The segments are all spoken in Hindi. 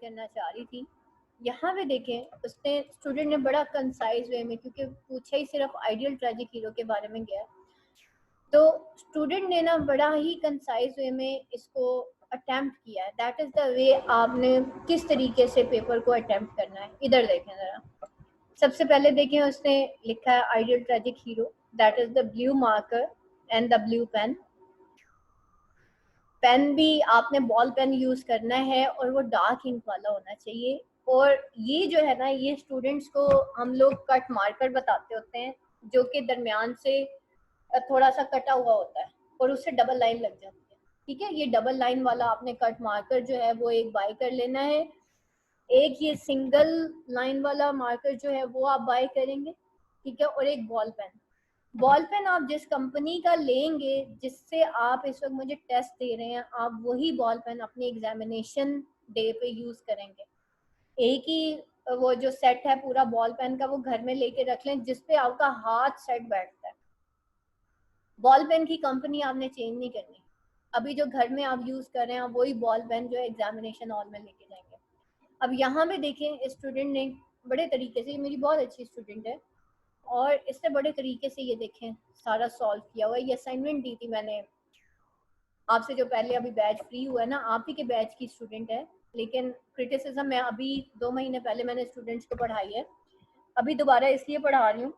करना चाह रही थी। यहाँ पे देखें उसने स्टूडेंट ने बड़ा कंसाइज वे में, क्योंकि पूछा ही सिर्फ आइडियल ट्रेजिक हीरो के बारे में गया, तो स्टूडेंट ने ना बड़ा ही कंसाइज वे में इसको अटेम्प्ट किया है। दैट इज द वे आपने किस तरीके से पेपर को अटेम्प्ट करना है। इधर देखें ज़रा, सबसे पहले देखें उसने लिखा है ideal tragic hero, that is the blue marker and the blue pen. Pen भी आपने बॉल पेन यूज करना है और वो डार्क इंक वाला होना चाहिए। और ये जो है ना, ये स्टूडेंट्स को हम लोग कट मार्कर बताते होते हैं, जो कि दरमियान से थोड़ा सा कटा हुआ होता है और उससे डबल लाइन लग जाती है। ठीक है, ये डबल लाइन वाला आपने कट मार्कर जो है वो एक बाय कर लेना है। एक ये सिंगल लाइन वाला मार्कर जो है वो आप बाय करेंगे। ठीक है, और एक बॉल पेन। बॉल पेन आप जिस कंपनी का लेंगे, जिससे आप इस वक्त मुझे टेस्ट दे रहे हैं, आप वही बॉल पेन अपनी एग्जामिनेशन डे पे यूज करेंगे। एक ही वो जो सेट है पूरा बॉल पेन का, वो घर में लेके रख लें जिसपे आपका हाथ सेट बैठता है। बॉल पेन की कंपनी आपने चेंज नहीं करनी। अभी जो घर में आप यूज कर रहे हैं, वही बॉल पेन जो है एग्जामिनेशन हॉल में लेके जाएंगे। अब यहाँ पे देखें स्टूडेंट ने बड़े तरीके से, ये मेरी बहुत अच्छी स्टूडेंट है, और इसने बड़े तरीके से ये देखें सारा सॉल्व किया हुआ है। ये असाइनमेंट दी थी मैंने आपसे, जो पहले अभी बैच फ्री हुआ है ना, आप ही के बैच की स्टूडेंट है, लेकिन क्रिटिसिज्म मैं अभी 2 महीने पहले मैंने स्टूडेंट्स को पढ़ाई है, अभी दोबारा इसलिए पढ़ा रही हूँ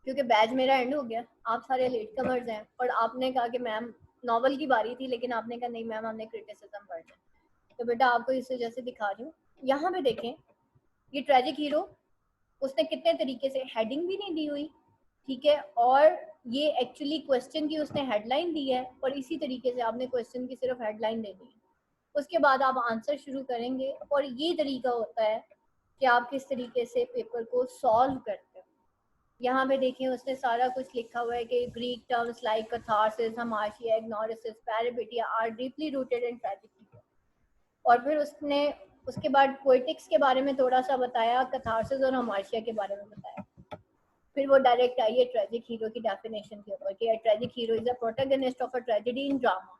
क्योंकि बैच मेरा एंड हो गया। आप सारे लेट कमर्स हैं और आपने कहा कि मैम नॉवल की बारी थी, लेकिन आपने कहा नहीं मैम हमने क्रिटिसिज्म पढ़ना है, तो बेटा आपको इस वजह से दिखा रही हूँ। यहाँ पे देखें ये ट्रेजिक हीरो, उसने कितने तरीके से हेडिंग भी नहीं दी हुई। ठीक है, और ये एक्चुअली क्वेश्चन की उसने हेडलाइन दी है, और इसी तरीके से आपने क्वेश्चन की सिर्फ हेडलाइन देनी है। उसके बाद आप आंसर शुरू करेंगे, और ये तरीका होता है कि आप किस तरीके से पेपर को सॉल्व करते हो। यहाँ पे देखिए उसने सारा कुछ लिखा हुआ है कि ग्रीक टर्म्स लाइक कथारसिस, हमाशिया, anagnorisis, peripeteia are deeply rooted in tragic hero. और फिर उसने उसके बाद पोएटिक्स के बारे में थोड़ा सा बताया, कथारसिस और हमाशिया के बारे में बताया। फिर वो डायरेक्ट आई है ट्रेजिक हीरो की डेफिनेशन के ऊपर कि tragic hero is a protagonist of a tragedy in drama.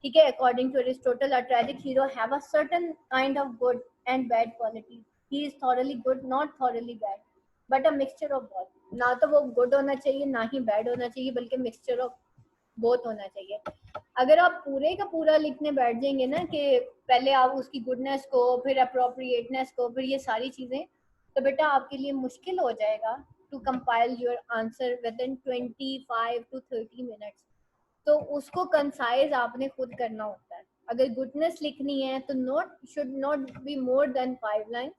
ठीक है, according to Aristotle a tragic hero have a certain kind of good and bad quality. He is thoroughly good not thoroughly bad but a mixture of both. ना तो वो गुड होना चाहिए ना ही बैड होना चाहिए, बल्कि मिक्सचर ऑफ बोथ होना चाहिए। अगर आप पूरे का पूरा लिखने बैठ जाएंगे ना कि पहले आप उसकी गुडनेस को, फिर अप्रोप्रिएटनेस को, फिर ये सारी चीजें, तो बेटा आपके लिए मुश्किल हो जाएगा to compile your answer within 25 to 30 minutes. तो उसको कंसाइज आपने खुद करना होता है। अगर गुडनेस लिखनी है तो note should not be more than 5 line.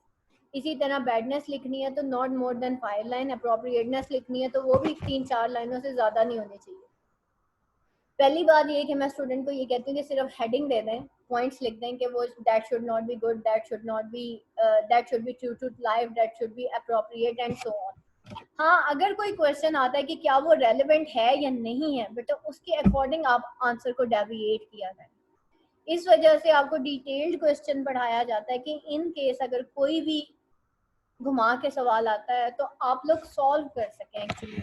इसी तरह बैडनेस लिखनी है तो not more than 5 line. Appropriateness लिखनी है तो वो भी 3-4 लाइनों से ज्यादा नहीं होनी चाहिए। पहली बात ये कि मैं स्टूडेंट को ये कहती हूँ कि सिर्फ हेडिंग दे दें, पॉइंट्स लिख दें कि वो that should not be good, that should not be, that should be true to life, that should be appropriate and so on. हाँ, अगर कोई क्वेश्चन आता है कि क्या वो रेलेवेंट है या नहीं है, बेटा उसके अकॉर्डिंग आप आंसर को डेविएट किया जाए। इस वजह से आपको डिटेल्ड क्वेश्चन पढ़ाया जाता है कि इन केस अगर कोई भी घुमा के सवाल आता है तो आप लोग सॉल्व कर सकें एक्चुअली।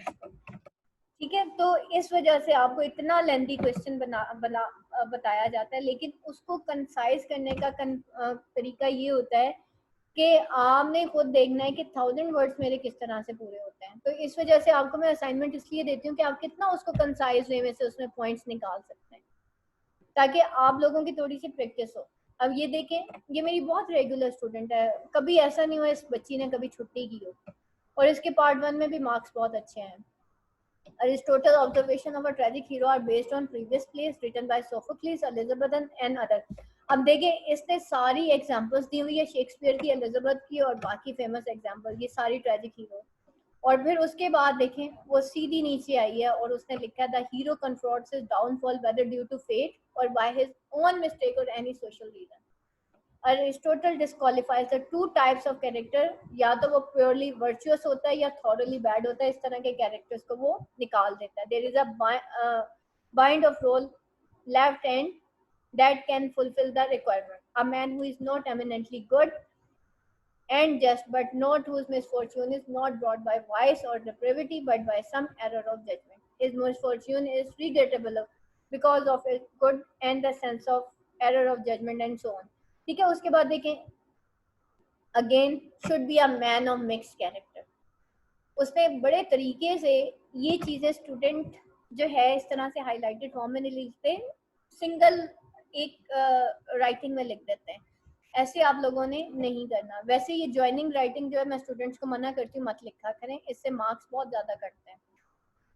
ठीक है, तो इस वजह से आपको इतना लेंथी क्वेश्चन बताया जाता है, लेकिन उसको कंसाइज करने का तरीका ये होता है कि आपने खुद देखना है कि 1000 वर्ड्स मेरे किस तरह से पूरे होते हैं। तो इस वजह से आपको मैं असाइनमेंट इसलिए देती हूँ कि आप कितना उसको कंसाइज वे में से उसमें पॉइंट्स निकाल सकते हैं, ताकि आप लोगों की थोड़ी सी प्रैक्टिस हो। अब ये देखें, ये मेरी बहुत रेगुलर स्टूडेंट है, कभी ऐसा नहीं हुआ इस बच्ची ने कभी छुट्टी की हो, और इसके पार्ट 1 में भी मार्क्स बहुत अच्छे हैं। Aristotle's observation of a tragic hero are based on previous plays written by Sophocles, Elizabethan and others. अब देखें इसने सारी एग्जांपल्स दी हुई है, शेक्सपियर की, एलिजाबेथ की और बाकी फेमस एग्जांपल, ये सारी ट्रेजिक हीरो। और फिर उसके बाद देखें वो सीधी नीचे आई है और उसने लिखा the hero confronts his downfall whether due to fate और बाय हिज ओन मिस्टेक और any social reason. Aristotle disqualifies the 2 types of character, या तो वो प्योरली वर्चुअस होता है या थॉरली बैड होता है। इस तरह के कैरेक्टर्स को वो निकाल देता है। There is a bind of role left and that can fulfill the requirement. A man who is not eminently good and just, but not whose misfortune is not brought by vice or depravity, but by some error of judgment. His misfortune is regrettable because of his good and the sense of error of judgment and so on. ठीक है, उसके बाद देखें again should be a man of mixed character. उसने बड़े तरीके से ये चीजें स्टूडेंट जो है इस तरह से हाईलाइटेड फॉर्म में नहीं लिखते, सिंगल एक राइटिंग में लिख देते हैं। ऐसे आप लोगों ने नहीं करना। वैसे ये ज्वाइनिंग राइटिंग जो है मैं स्टूडेंट्स को मना करती हूँ, मत लिखा करें, इससे मार्क्स बहुत ज्यादा कटते हैं।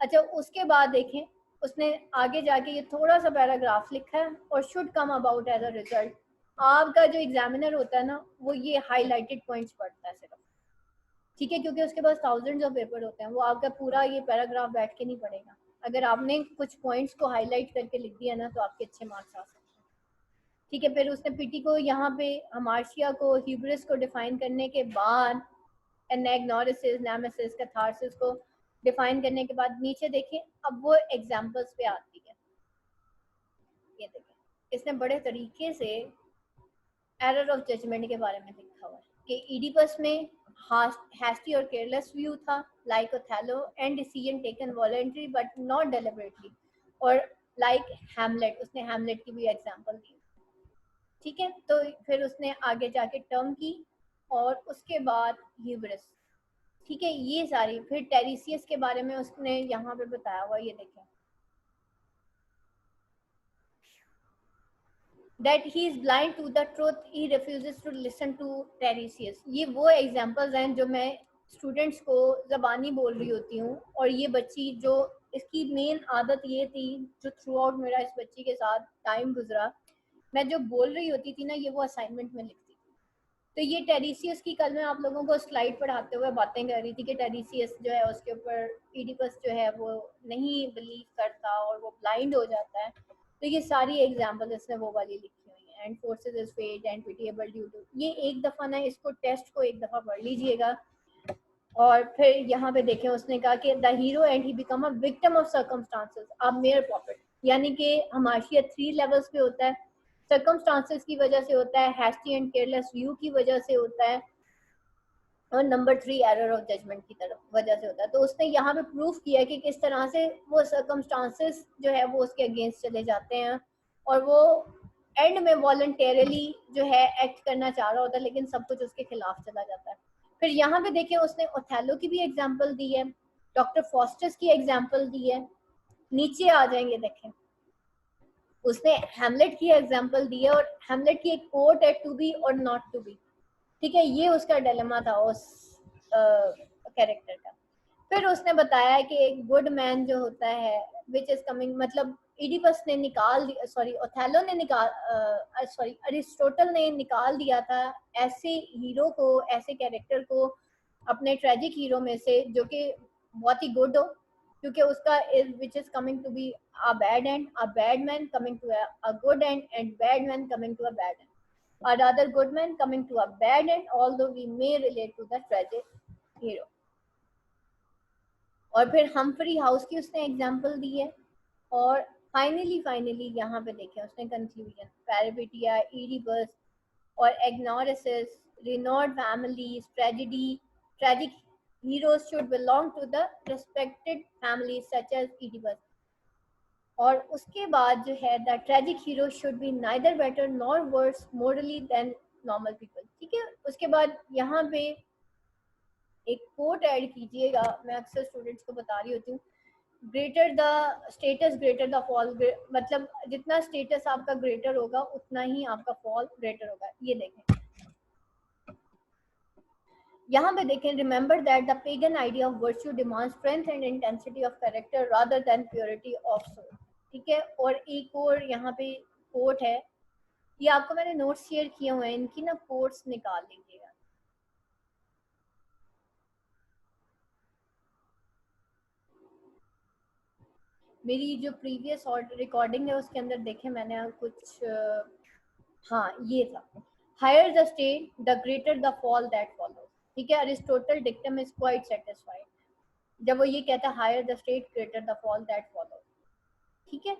अच्छा, उसके बाद देखें उसने आगे जाके ये थोड़ा सा पैराग्राफ लिखा है, और should come about as a result. आपका जो एग्जामिनर होता है ना, वो ये हाईलाइटेड पॉइंट्स पढ़ता है सिर्फ, ठीक है, क्योंकि उसके पास थाउजेंड्स ऑफ पेपर होते हैं, वो आपका पूरा ये पैराग्राफ बैठ के नहीं पढ़ेगा। अगर आपने कुछ पॉइंट्स को हाईलाइट करके लिख दिया ना, तो आपके अच्छे मार्क्स आ सकते हैं। ठीक है, फिर उसने पीटी को यहाँ पे हमार्शिया को ह्यूब्रिस को डिफाइन करने के बाद, एनाग्नोरिसिस, नेमेसिस, कैथारसिस को डिफाइन करने के बाद नीचे देखिए अब वो एग्जांपल्स पे आती है। ये देखिए इसने बड़े तरीके से एरर ऑफ जजमेंट के बारे में लिखा हुआ है कि इडिपस में hasty और केयरलेस व्यू था, like Othello, and decision taken voluntary but not deliberately, और लाइक हैमलेट, उसने हैमलेट की भी एग्जांपल दी। ठीक है, तो फिर उसने आगे जाके टर्म की, और उसके बाद ह्यूब्रिस। ठीक है, ये सारी फिर टेरिसियस के बारे में उसने यहाँ पे बताया हुआ, ये देखें that he is blind to the truth, he refuses to listen to Tiresias। ये वो एग्जांपल्स हैं जो मैं स्टूडेंट्स को ज़बानी बोल रही होती हूँ, और ये बच्ची जो इसकी मेन आदत ये थी, जो थ्रू आउट मेरा इस बच्ची के साथ टाइम गुजरा, मैं जो बोल रही होती थी ना, ये वो असाइनमेंट में लिखती थी। तो ये टेरिसियस की कल मैं आप लोगों को स्लाइड पढ़ाते हुए बातें कर रही थी कि टेरिसियस जो है उसके ऊपर इडिपस जो है वो नहीं बिलीव करता और वो ब्लाइंड हो जाता है। तो ये सारी एग्जांपल इसने वो वाली लिखी हुई है, and forces is fate and pitiable due to. ये एक दफ़ा ना इसको टेस्ट को एक दफ़ा पढ़ लीजिएगा। और फिर यहाँ पे देखें उसने कहा कि the hero and he become a victim of circumstances a mayor profit, यानी कि हमाशिया 3 लेवल्स पे होता है। सर्कमस्टांसेस की वजह से होता है, हैस्टी एंड केयरलेस व्यू की वजह से होता है, और नंबर 3 एरर ऑफ जजमेंट की तरफ वजह से होता है। तो उसने यहाँ पे प्रूफ किया कि किस तरह से वो सर्कमस्टांसेस जो है वो उसके अगेंस्ट चले जाते हैं, और वो एंड में वॉलंटेरली जो है एक्ट करना चाह रहा होता है, लेकिन सब कुछ उसके खिलाफ चला जाता है। फिर यहाँ पे देखिए उसने ओथेलो की भी एग्जाम्पल दी है, डॉक्टर फॉस्टर्स की एग्जाम्पल दी है। नीचे आ जाएंगे देखें उसने हेमलेट की एग्जाम्पल दी है, और हेमलेट की एक कोट है, टू बी और नॉट टू बी। ठीक है, ये उसका डिलेमा था उस कैरेक्टर का। फिर उसने बताया कि एक गुड मैन जो होता है विच इज कमिंग, मतलब इडिपस ने निकाल दिया, सॉरी ओथेलो ने निकाल, सॉरी अरिस्टोटल ने निकाल दिया था ऐसे हीरो को, ऐसे कैरेक्टर को अपने ट्रेजिक हीरो में से जो कि बहुत ही गुड हो, क्योंकि उसका is which is coming to be a bad end, a bad man coming to a good and bad man coming to a bad end, or rather good man coming to a bad end, although we may relate to the tragic hero। और फिर हम्फ्री हाउस की उसने एग्जांपल दी है। और फाइनली यहाँ पे देखें उसने कंक्लूजन, पैराबिटिया, ईडिपस और anagnorisis, renowned families, tragedy, tragic heroes should belong to the respected families such as Oedipus। और उसके बाद जो है the tragic hero should be neither better nor worse morally than normal people. ठीक है, उसके बाद यहाँ पे एक कोट ऐड कीजिएगा, मैं अक्सर स्टूडेंट्स को बता रही होती हूँ, greater the status greater the fall, मतलब जितना स्टेटस आपका ग्रेटर होगा उतना ही आपका फॉल ग्रेटर होगा। ये देखें यहाँ पे देखें, remember that the pagan idea of virtue demand strength and intensity of character rather than purity of soul. ठीक है, और एक और यहाँ पे कोट है, ये आपको मैंने नोट्स शेयर किए हुए हैं, इनकी ना कोट्स निकाल लीजिएगा। मेरी जो प्रीवियस रिकॉर्डिंग है उसके अंदर देखें मैंने कुछ हाँ ये था, higher the state the greater the fall that follows. ठीक है, Aristotle dictum is quite satisfied, जब वो ये कहता है higher the state greater the fall that follows. ठीक है,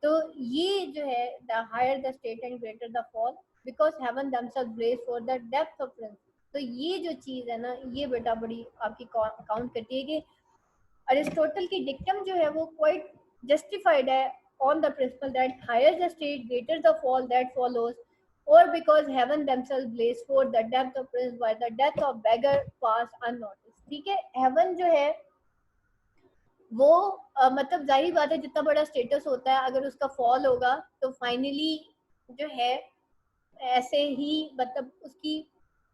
तो ये जो है the higher the state and greater the fall because heaven themselves brace for the depth of principle. तो ये जो चीज़ है ना, ये बेटा बड़ी आपकी काउंट करती है कि अरिस्टोटल की डिक्टम जो है वो क्वाइट जस्टिफाइड है on the principle that higher the state greater the fall that follows. or because heaven themselves blaze forth the death of prince while the death of beggar passed unnoticed. ठीक है, heaven जो है वो मतलब जाहिर बात है जितना बड़ा स्टेटस होता है अगर उसका फॉल होगा तो फाइनली जो है ऐसे ही मतलब उसकी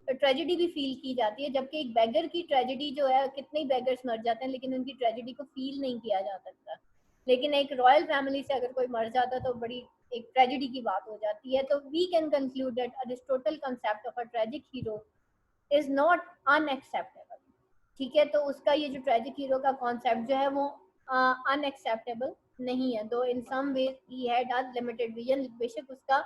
ट्रेजेडी भी फील की जाती है, जबकि एक बैगर की ट्रेजेडी जो है कितने ही बैगर्स मर जाते हैं लेकिन उनकी ट्रेजेडी को फील नहीं किया जा सकता, लेकिन एक रॉयल फैमिली से अगर कोई मर जाता तो बड़ी एक ट्रेजेडी की बात हो जाती है। तो we can conclude that Aristotle concept of a tragic hero is not unacceptable. ठीक है, तो उसका ये जो ट्रेजिक हीरो का कॉन्सेप्ट जो है वो अनएक्सेप्टेबल नहीं है, though in some way he had a limited vision, बेशक उसका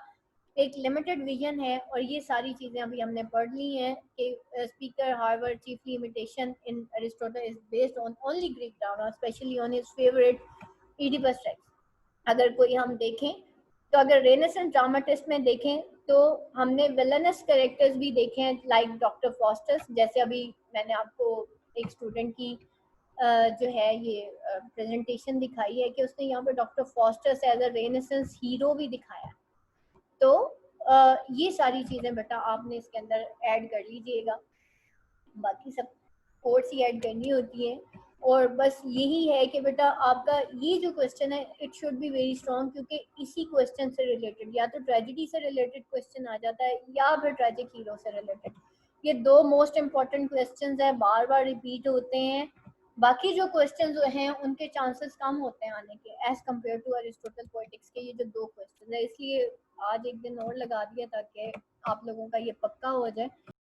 एक लिमिटेड विजन है। और ये सारी चीजें अभी हमने पढ़ ली हैं कि speaker हार्वर chiefly imitation in Aristotle is based on only Greek drama specially on his favourite Oedipus text. अगर कोई हम देखें तो अगर रेनेसेंस ड्रामाटिस्ट में देखें तो हमने विलनस कैरेक्टर्स भी देखे हैं लाइक डॉक्टर फॉस्टर्स, जैसे अभी मैंने आपको एक स्टूडेंट की जो है ये प्रेजेंटेशन दिखाई है कि उसने यहाँ पे doctor Faustus as a renaissance hero भी दिखाया। तो ये सारी चीजें बेटा आपने इसके अंदर ऐड कर लीजिएगा, बाकी सब कोर्स ही ऐड करनी होती है। और बस यही है कि बेटा आपका ये जो क्वेश्चन है it should be very strong, क्योंकि इसी क्वेश्चन से रिलेटेड या तो ट्रेजिडी से रिलेटेड क्वेश्चन आ जाता है या फिर ट्रेजिक हीरो से रिलेटेड। ये दो मोस्ट इंपॉर्टेंट क्वेश्चंस है, बार बार रिपीट होते हैं। बाकी जो क्वेश्चंस जो हैं उनके चांसेस कम होते हैं आने के as compare to Aristotle poetics के ये जो दो क्वेश्चन है, इसलिए आज एक दिन और लगा दिया ताकि आप लोगों का ये पक्का हो जाए।